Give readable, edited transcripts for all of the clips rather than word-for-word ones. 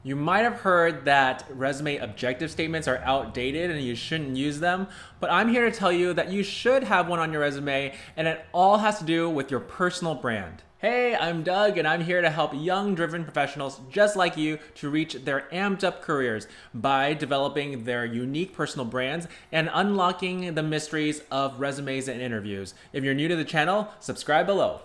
You might have heard that resume objective statements are outdated and you shouldn't use them, but I'm here to tell you that you should have one on your resume, and it all has to do with your personal brand. Hey, I'm Doug, and I'm here to help young, driven professionals just like you to reach their amped up careers by developing their unique personal brands and unlocking the mysteries of resumes and interviews. If you're new to the channel, subscribe below.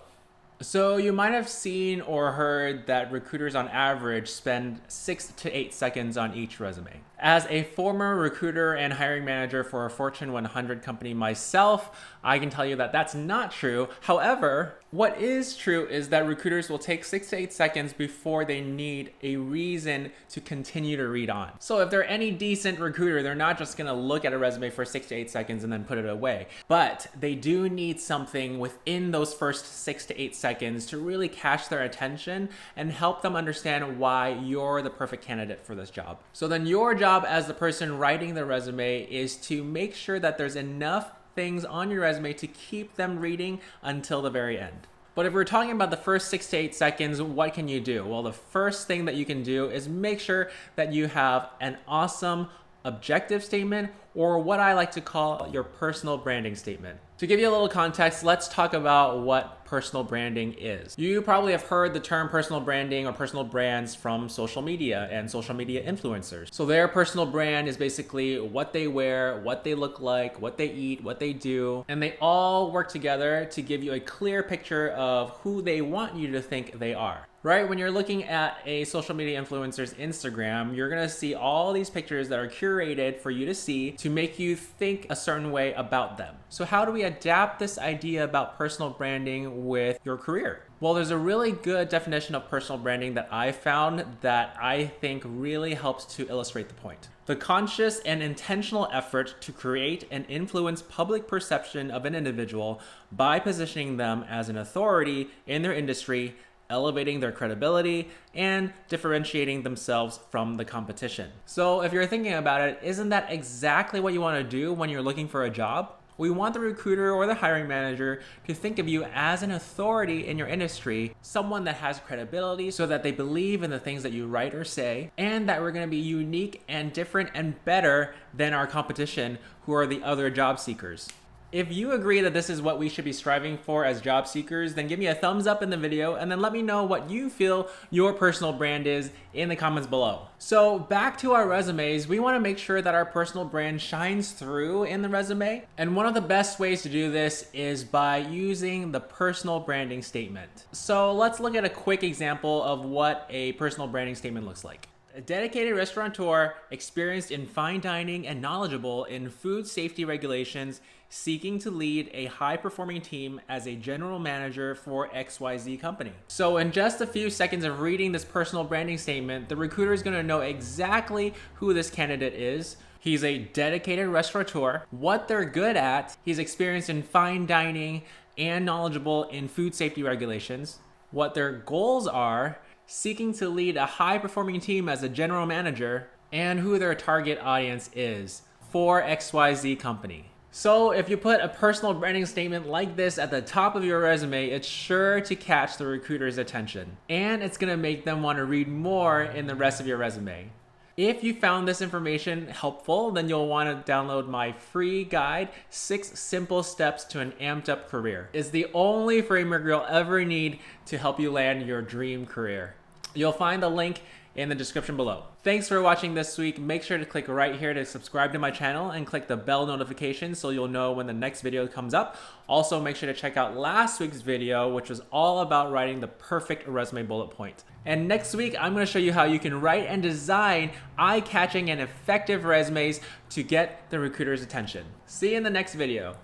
So you might have seen or heard that recruiters on average spend 6 to 8 seconds on each resume. As a former recruiter and hiring manager for a Fortune 100 company myself, I can tell you that that's not true. However, what is true is that recruiters will take 6 to 8 seconds before they need a reason to continue to read on. So if they're any decent recruiter, they're not just gonna look at a resume for 6 to 8 seconds and then put it away. But they do need something within those first 6 to 8 seconds to really catch their attention and help them understand why you're the perfect candidate for this job. So then your job as the person writing the resume is to make sure that there's enough things on your resume to keep them reading until the very end. But if we're talking about the first 6 to 8 seconds, what can you do? Well, the first thing that you can do is make sure that you have an awesome objective statement, or what I like to call your personal branding statement. To give you a little context, let's talk about what personal branding is. You probably have heard the term personal branding or personal brands from social media and social media influencers. So their personal brand is basically what they wear, what they look like, what they eat, what they do, and they all work together to give you a clear picture of who they want you to think they are. Right? When you're looking at a social media influencer's Instagram, you're gonna see all these pictures that are curated for you to see to make you think a certain way about them. So how do we adapt this idea about personal branding with your career? Well, there's a really good definition of personal branding that I found that I think really helps to illustrate the point. The conscious and intentional effort to create and influence public perception of an individual by positioning them as an authority in their industry, elevating their credibility, and differentiating themselves from the competition. So if you're thinking about it, isn't that exactly what you want to do when you're looking for a job? We want the recruiter or the hiring manager to think of you as an authority in your industry, someone that has credibility so that they believe in the things that you write or say, and that we're going to be unique and different and better than our competition, who are the other job seekers. If you agree that this is what we should be striving for as job seekers, then give me a thumbs up in the video and then let me know what you feel your personal brand is in the comments below. So back to our resumes, we want to make sure that our personal brand shines through in the resume. And one of the best ways to do this is by using the personal branding statement. So let's look at a quick example of what a personal branding statement looks like. A dedicated restaurateur, experienced in fine dining and knowledgeable in food safety regulations, seeking to lead a high-performing team as a general manager for XYZ company. So in just a few seconds of reading this personal branding statement, the recruiter is going to know exactly who this candidate is. He's a dedicated restaurateur, what they're good at, he's experienced in fine dining and knowledgeable in food safety regulations, what their goals are, seeking to lead a high-performing team as a general manager, and who their target audience is for XYZ company. So if you put a personal branding statement like this at the top of your resume, it's sure to catch the recruiter's attention, and it's gonna make them want to read more in the rest of your resume. If you found this information helpful, then you'll want to download my free guide, 6 Simple Steps to an Amped Up Career. It's the only framework you'll ever need to help you land your dream career. You'll find the link in the description below. Thanks for watching this week. Make sure to click right here to subscribe to my channel and click the bell notification so you'll know when the next video comes up. Also, make sure to check out last week's video, which was all about writing the perfect resume bullet point. And next week, I'm going to show you how you can write and design eye-catching and effective resumes to get the recruiter's attention. See you in the next video.